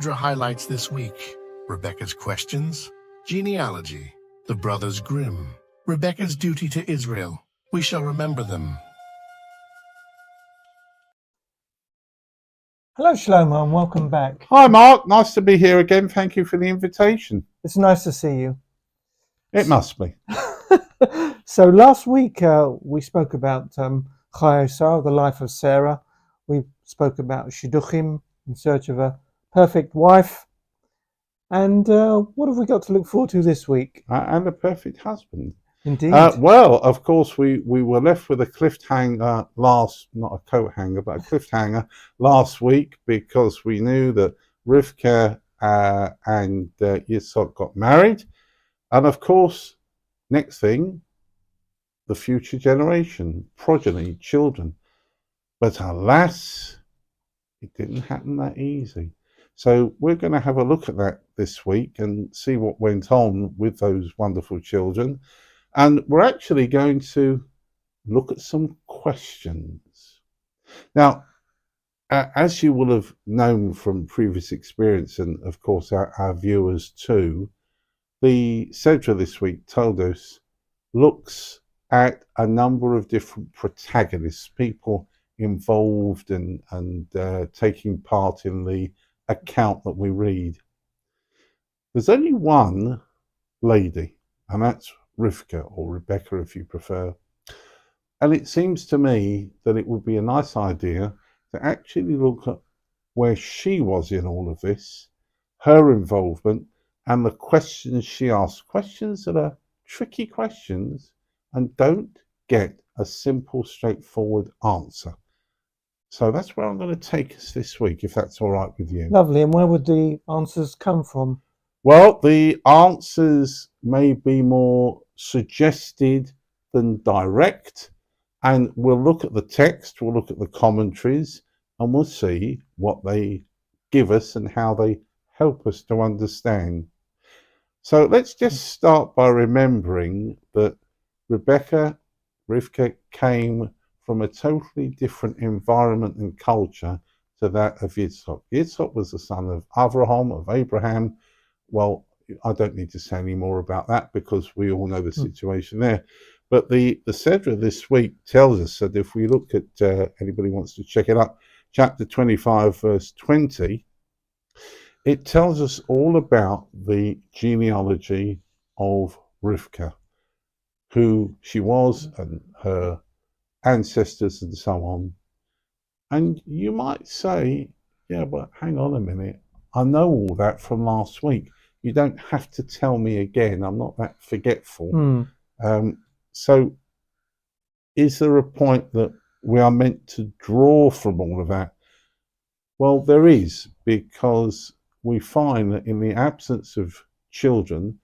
Sedra highlights this week: Rebecca's questions, genealogy, the brothers Grimm, Rebecca's duty to Israel. We shall remember them. Hello, Shlomo, and welcome back. Hi, Mark. Nice to be here again. Thank you for the invitation. It's nice to see you. It must be. So last week we spoke about Esau, the life of Sarah. We spoke about Shidduchim, in search of a perfect wife. And what have we got to look forward to this week? And a perfect husband. Indeed. Well, of course, we were left with a cliffhanger not a coat hanger, but a cliffhanger last week, because we knew that Rivka and Yitzhak got married. And of course, next thing, the future generation, progeny, children. But alas, it didn't happen that easy. So we're going to have a look at that this week and see what went on with those wonderful children. And we're actually going to look at some questions. Now, as you will have known from previous experience, and of course our viewers too, the Sedra this week, Toldot, looks at a number of different protagonists, people involved and taking part in the account that we read. There's only one lady, and that's Rivka, or Rebecca if you prefer. And it seems to me that it would be a nice idea to actually look at where she was in all of this, her involvement, and the questions she asked. Questions that are tricky questions and don't get a simple, straightforward answer. So that's where I'm going to take us this week, if that's all right with you. Lovely. And where would the answers come from? Well, the answers may be more suggested than direct, and we'll look at the text, we'll look at the commentaries, and we'll see what they give us and how they help us to understand. So let's just start by remembering that Rivka came from a totally different environment and culture to that of Yitzhak. Yitzhak was the son of Abraham. Well, I don't need to say any more about that because we all know the situation there. But the Sedra this week tells us that if we look at, anybody wants to check it up, chapter 25, verse 20, it tells us all about the genealogy of Rivka, who she was and her ancestors and so on. And you might say, yeah, but hang on a minute, I know all that from last week. You don't have to tell me again. I'm not that forgetful. So is there a point that we are meant to draw from all of that? Well, there is, because we find that in the absence of children,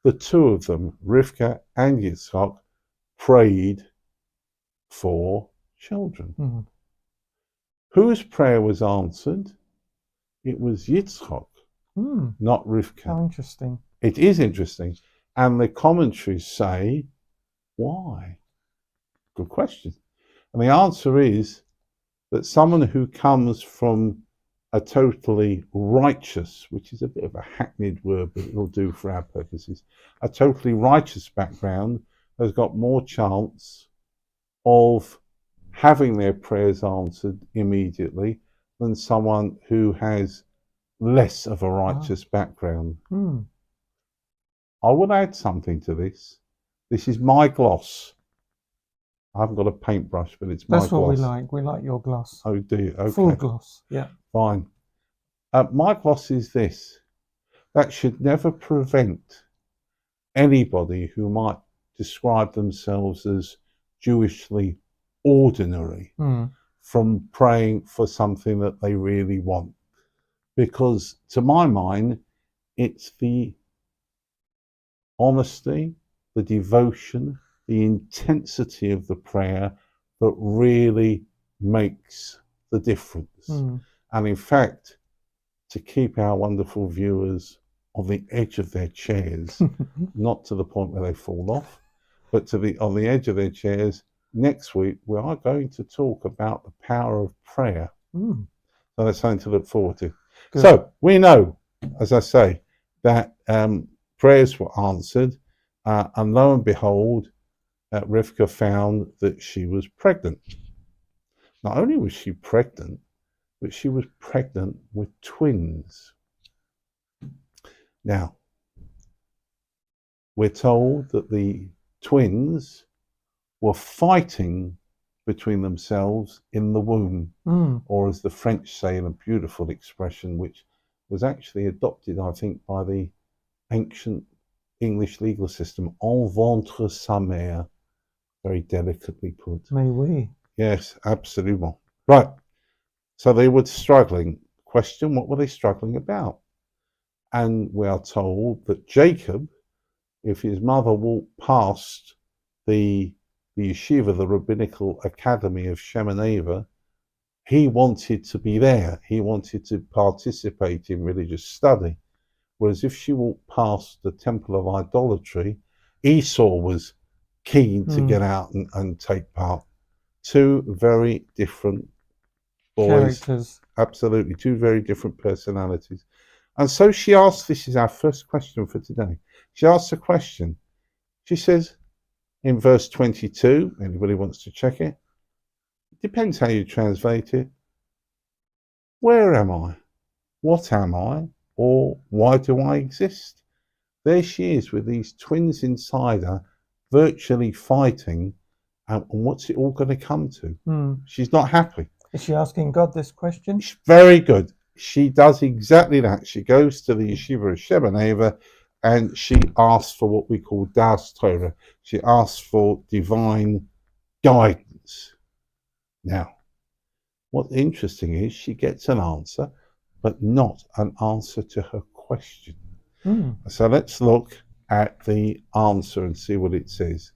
the two of them, Rivka and Yitzhak, prayed for children. Whose prayer was answered? It was Yitzhak. Not Rivka. How interesting. It is interesting. And the commentaries say, why? Good question. And the answer is that someone who comes from a totally righteous, which is a bit of a hackneyed word, but it'll do for our purposes, a totally righteous background has got more chance of having their prayers answered immediately than someone who has less of a righteous background. I will add something to this. This is my gloss. I haven't got a paintbrush, but it's my gloss. That's what we like. We like your gloss. Oh, do you? Okay. Full gloss, yeah. Fine. My gloss is this. That should never prevent anybody who might describe themselves as Jewishly ordinary from praying for something that they really want. Because to my mind, it's the honesty, the devotion, the intensity of the prayer that really makes the difference. And in fact, to keep our wonderful viewers on the edge of their chairs, not to the point where they fall off, but on the edge of their chairs, next week we are going to talk about the power of prayer. So that's something to look forward to. Good. So we know, as I say, that prayers were answered, and lo and behold, Rivka found that she was pregnant. Not only was she pregnant, but she was pregnant with twins. Now, we're told that the twins were fighting between themselves in the womb, or as the French say in a beautiful expression, which was actually adopted, I think, by the ancient English legal system, en ventre sa mère, very delicately put. Mais oui. Yes, absolutely. Right. So they were struggling. Question, what were they struggling about? And we are told that Jacob, if his mother walked past the yeshiva, the rabbinical academy of Shemoneva, he wanted to be there. He wanted to participate in religious study. Whereas if she walked past the temple of idolatry, Esau was keen to get out and take part. Two very different boys. Characters. Absolutely, two very different personalities. And so she asked, this is our first question for today. She asked a question. She says, in verse 22, anybody wants to check it? Depends how you translate it. Where am I? What am I? Or why do I exist? There she is with these twins inside her, virtually fighting. And what's it all going to come to? She's not happy. Is she asking God this question? Very good. She does exactly that. She goes to the yeshiva of Shemoneva and she asks for what we call das Torah. She asks for divine guidance. Now, what's interesting is she gets an answer, but not an answer to her question. So let's look at the answer and see what it says.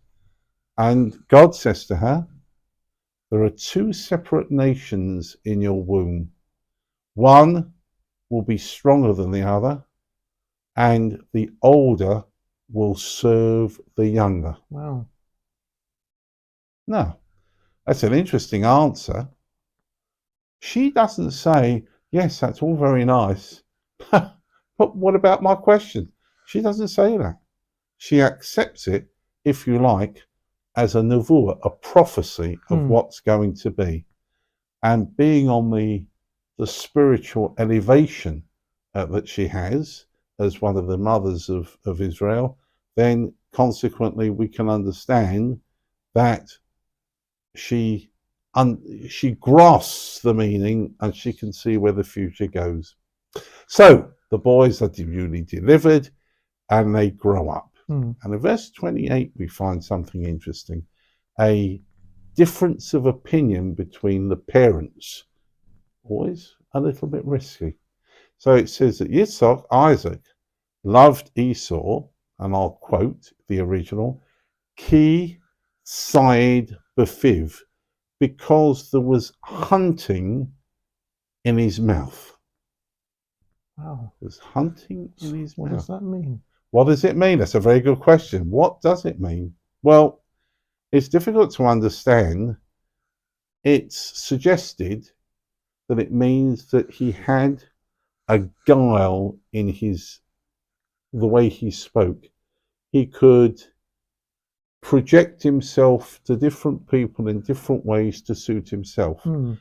And God says to her, there are two separate nations in your womb. One will be stronger than the other, and the older will serve the younger. Wow. Now, that's an interesting answer. She doesn't say, yes, that's all very nice, but what about my question? She doesn't say that. She accepts it, if you like, as a nevuah, a prophecy of what's going to be. And being on the spiritual elevation that she has as one of the mothers of Israel, then consequently we can understand that she grasps the meaning and she can see where the future goes. So the boys are duly delivered and they grow up. And in verse 28 we find something interesting, a difference of opinion between the parents. Always a little bit risky. So it says that Yitzhak, Isaac, loved Esau, and I'll quote the original, ki said befiv, because there was hunting in his mouth. Wow. There's hunting in his mouth. What does that mean? What does it mean? That's a very good question. What does it mean? Well, it's difficult to understand. It's suggested that it means that he had a guile in the way he spoke. He could project himself to different people in different ways to suit himself. And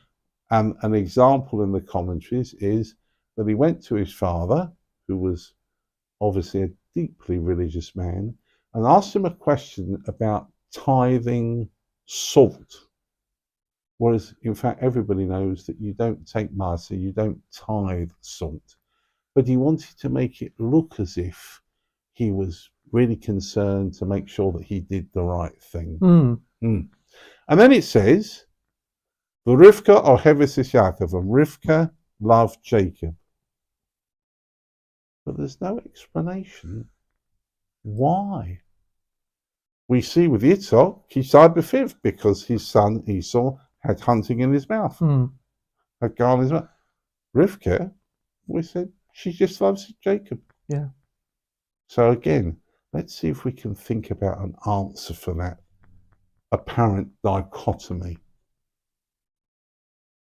an example in the commentaries is that he went to his father, who was obviously a deeply religious man, and asked him a question about tithing salt. Whereas, in fact, everybody knows that you don't take marcy, you don't tithe salt. But he wanted to make it look as if he was really concerned to make sure that he did the right thing. And then it says, Rivka oheves es Yaakov, and Rivka loved Jacob. But there's no explanation why. We see with Yitzhak, he died befiv, because his son Esau had hunting in his mouth. Had gone in his mouth. Rivka, we said, she just loves Jacob. Yeah. So again, let's see if we can think about an answer for that apparent dichotomy.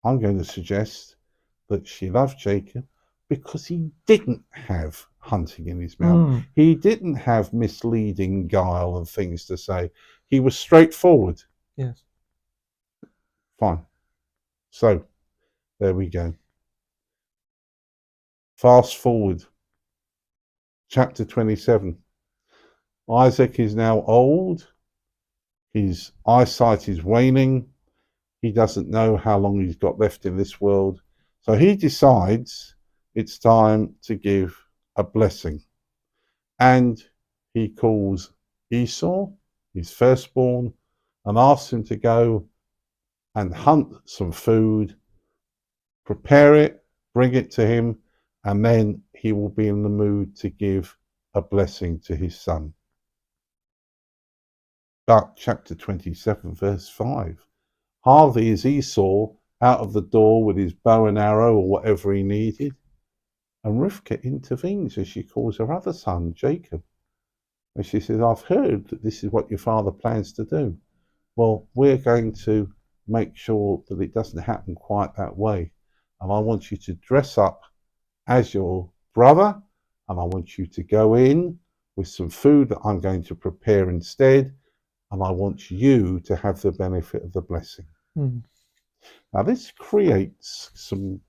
I'm going to suggest that she loved Jacob, because he didn't have hunting in his mouth. He didn't have misleading guile and things to say. He was straightforward. Yes. Fine. So, there we go. Fast forward. Chapter 27. Isaac is now old. His eyesight is waning. He doesn't know how long he's got left in this world. So he decides it's time to give a blessing. And he calls Esau, his firstborn, and asks him to go and hunt some food, prepare it, bring it to him, and then he will be in the mood to give a blessing to his son. But chapter 27, verse 5, hardly is Esau out of the door with his bow and arrow or whatever he needed, and Rivka intervenes as she calls her other son, Jacob. And she says, I've heard that this is what your father plans to do. Well, we're going to make sure that it doesn't happen quite that way. And I want you to dress up as your brother, and I want you to go in with some food that I'm going to prepare instead, and I want you to have the benefit of the blessing. Now, this creates some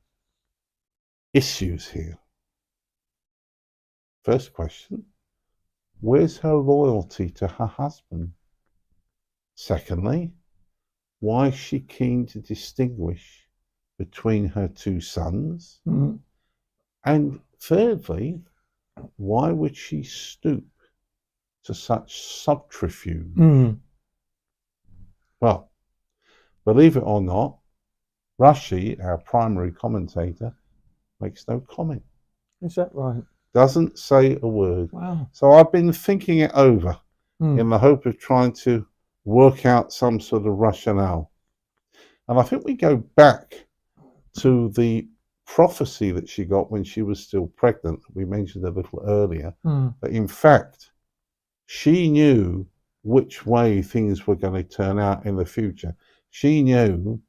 issues here. First question, where's her loyalty to her husband? Secondly, why is she keen to distinguish between her two sons? And thirdly, why would she stoop to such subterfuge? Well, believe it or not, Rashi, our primary commentator, makes no comment. Is that right? Doesn't say a word. Wow. So I've been thinking it over in the hope of trying to work out some sort of rationale. And I think we go back to the prophecy that she got when she was still pregnant. We mentioned a little earlier that in fact she knew which way things were going to turn out in the future. She knew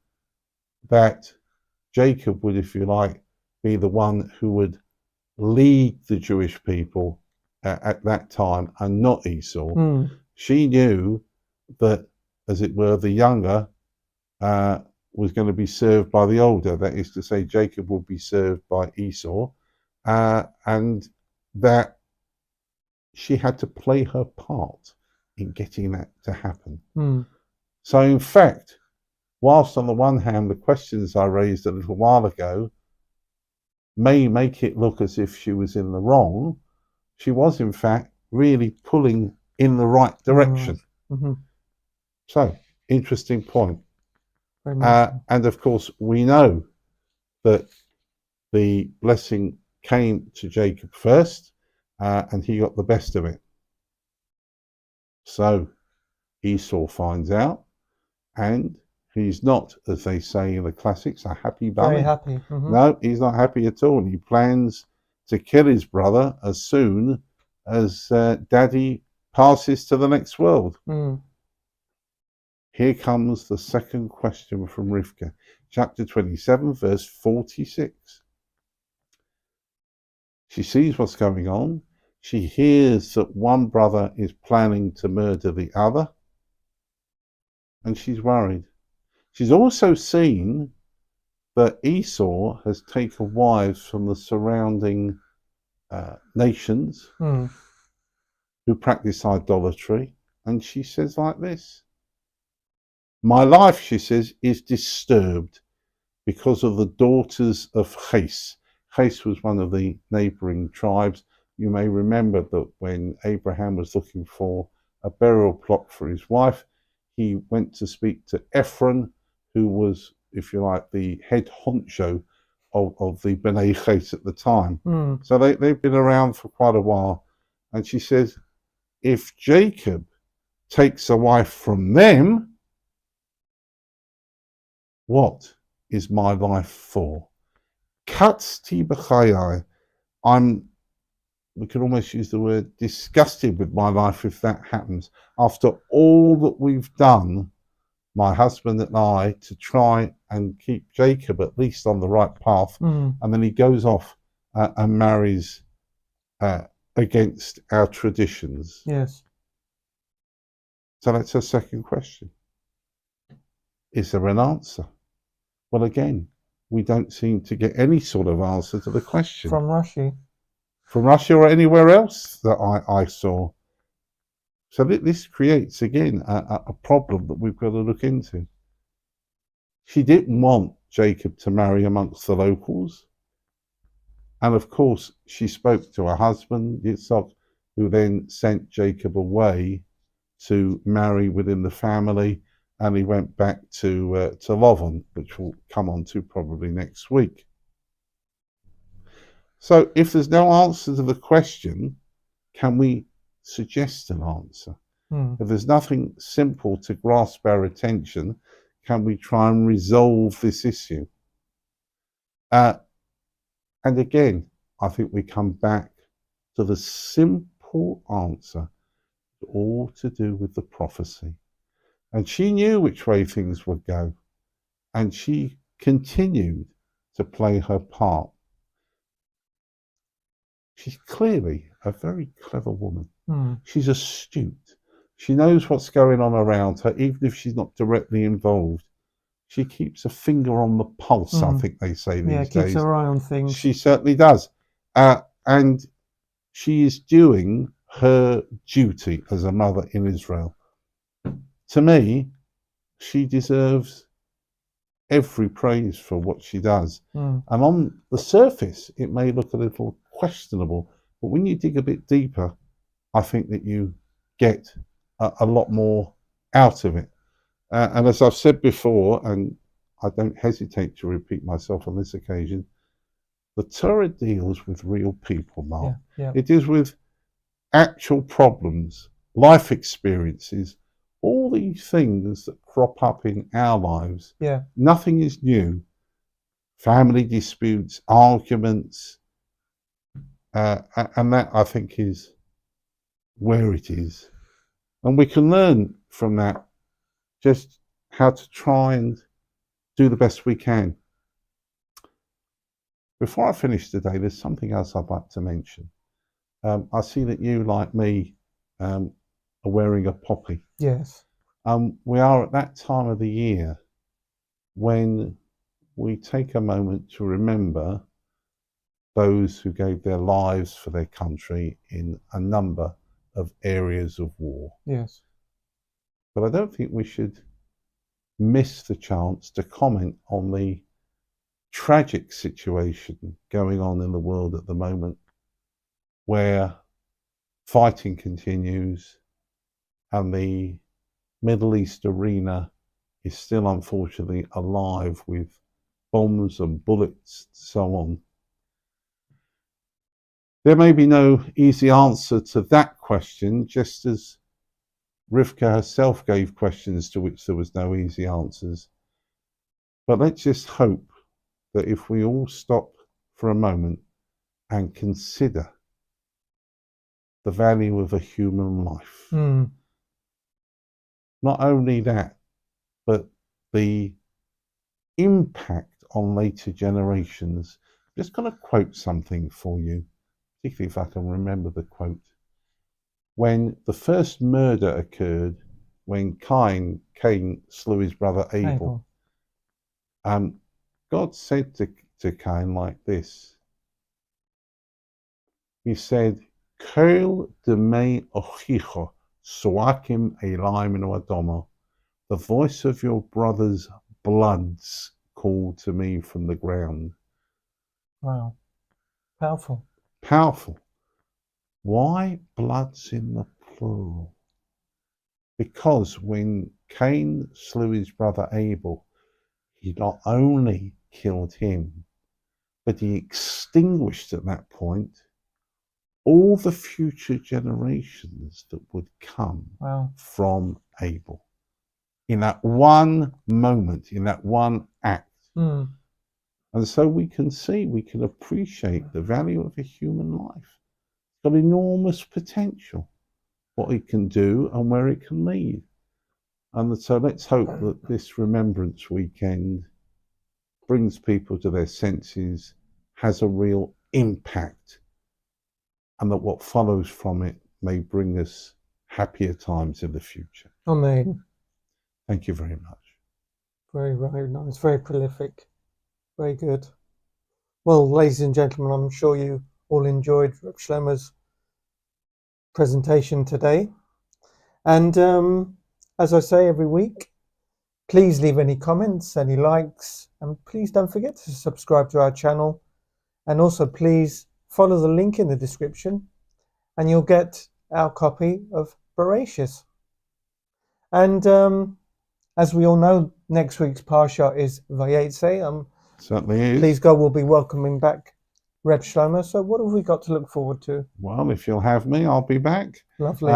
that Jacob would, if you like, be the one who would lead the Jewish people at that time and not Esau. She knew that, as it were, the younger was going to be served by the older. That is to say, Jacob would be served by Esau, and that she had to play her part in getting that to happen. So in fact, whilst on the one hand the questions I raised a little while ago may make it look as if she was in the wrong, she was in fact really pulling in the right direction. So, interesting point. And of course, we know that the blessing came to Jacob first, and he got the best of it. So, Esau finds out, and he's not, as they say in the classics, a happy bunny. Very happy. No, he's not happy at all. He plans to kill his brother as soon as Daddy passes to the next world. Here comes the second question from Rivka, chapter 27, verse 46. She sees what's going on. She hears that one brother is planning to murder the other, and she's worried. She's also seen that Esau has taken wives from the surrounding nations who practice idolatry, and she says like this, my life, she says, is disturbed because of the daughters of Ches. Ches was one of the neighbouring tribes. You may remember that when Abraham was looking for a burial plot for his wife, he went to speak to Ephron, who was, if you like, the head honcho of the Bnei Ches at the time. So they've been around for quite a while. And she says, if Jacob takes a wife from them, what is my life for? Katzti b'chayai. We could almost use the word disgusted with my life if that happens. After all that we've done, my husband and I, to try and keep Jacob at least on the right path, and then he goes off and marries against our traditions. Yes. So that's a second question. Is there an answer? Well, again, we don't seem to get any sort of answer to the question. From Rashi. From Russia or anywhere else that I saw. So this creates, again, a problem that we've got to look into. She didn't want Jacob to marry amongst the locals. And of course, she spoke to her husband, Esau, who then sent Jacob away to marry within the family. And he went back to Lavan, which we'll come on to probably next week. So if there's no answer to the question, can we suggest an answer? If there's nothing simple to grasp our attention, can we try and resolve this issue? And again, I think we come back to the simple answer, all to do with the prophecy. And she knew which way things would go, and she continued to play her part. She's clearly a very clever woman. She's astute. She knows what's going on around her, even if she's not directly involved. She keeps a finger on the pulse, I think they say these days. Yeah, keeps her eye on things. She certainly does. And she is doing her duty as a mother in Israel. To me, she deserves every praise for what she does. And on the surface, it may look a little questionable, but when you dig a bit deeper, I think that you get a lot more out of it. And as I've said before, and I don't hesitate to repeat myself on this occasion, the Torah deals with real people, Mark. Yeah. It deals with actual problems, life experiences, all these things that crop up in our lives. Yeah. Nothing is new. Family disputes, arguments, and that, I think, is where it is. And we can learn from that just how to try and do the best we can. Before I finish today, there's something else I'd like to mention. I see that you, like me, are wearing a poppy. Yes. We are at that time of the year when we take a moment to remember those who gave their lives for their country in a number of areas of war. Yes. But I don't think we should miss the chance to comment on the tragic situation going on in the world at the moment, where fighting continues and the Middle East arena is still unfortunately alive with bombs and bullets and so on. There may be no easy answer to that question, just as Rivka herself gave questions to which there was no easy answers. But let's just hope that if we all stop for a moment and consider the value of a human life, not only that, but the impact on later generations. I'm just going to quote something for you, particularly if I can remember the quote. When the first murder occurred, when Cain slew his brother Abel. God said to Cain like this. He said, Kol demei ochicha suakim elai minu adama. The voice of your brother's bloods called to me from the ground. Wow. Powerful. Powerful. Why bloods in the plural? Because when Cain slew his brother Abel, he not only killed him, but he extinguished at that point all the future generations that would come from Abel. In that one moment, in that one act. And so we can see, we can appreciate the value of a human life. It's got enormous potential, what it can do and where it can lead. And so let's hope that this Remembrance Weekend brings people to their senses, has a real impact, and that what follows from it may bring us happier times in the future. Amen. Thank you very much. Very, very nice. Very prolific. Very good. Well, ladies and gentlemen, I'm sure you all enjoyed Reb Shlomo's presentation today. And as I say every week, please leave any comments, any likes, and please don't forget to subscribe to our channel. And also please follow the link in the description and you'll get our copy of Bereshis. And as we all know, next week's Parsha is Vayetze. Certainly is. Please God, we'll be welcoming back Reb Shlomo. So what have we got to look forward to? Well, if you'll have me, I'll be back. Lovely.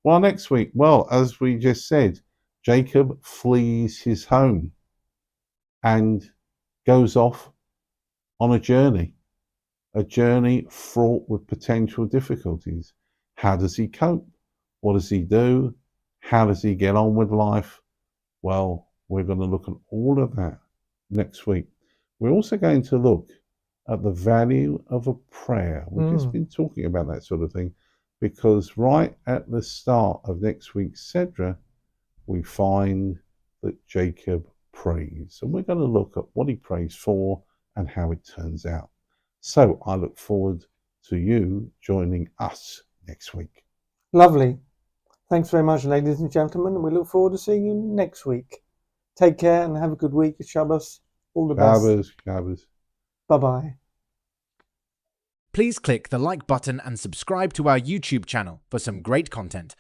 Well, next week, well, as we just said, Jacob flees his home and goes off on a journey fraught with potential difficulties. How does he cope? What does he do? How does he get on with life? Well, we're going to look at all of that next week. We're also going to look at the value of a prayer. We've just been talking about that sort of thing, because right at the start of next week's Sedra, we find that Jacob prays. And we're going to look at what he prays for and how it turns out. So I look forward to you joining us next week. Lovely. Thanks very much, ladies and gentlemen. And we look forward to seeing you next week. Take care and have a good week. Shabbos. All the best. Shabbos. Bye-bye. Please click the like button and subscribe to our YouTube channel for some great content.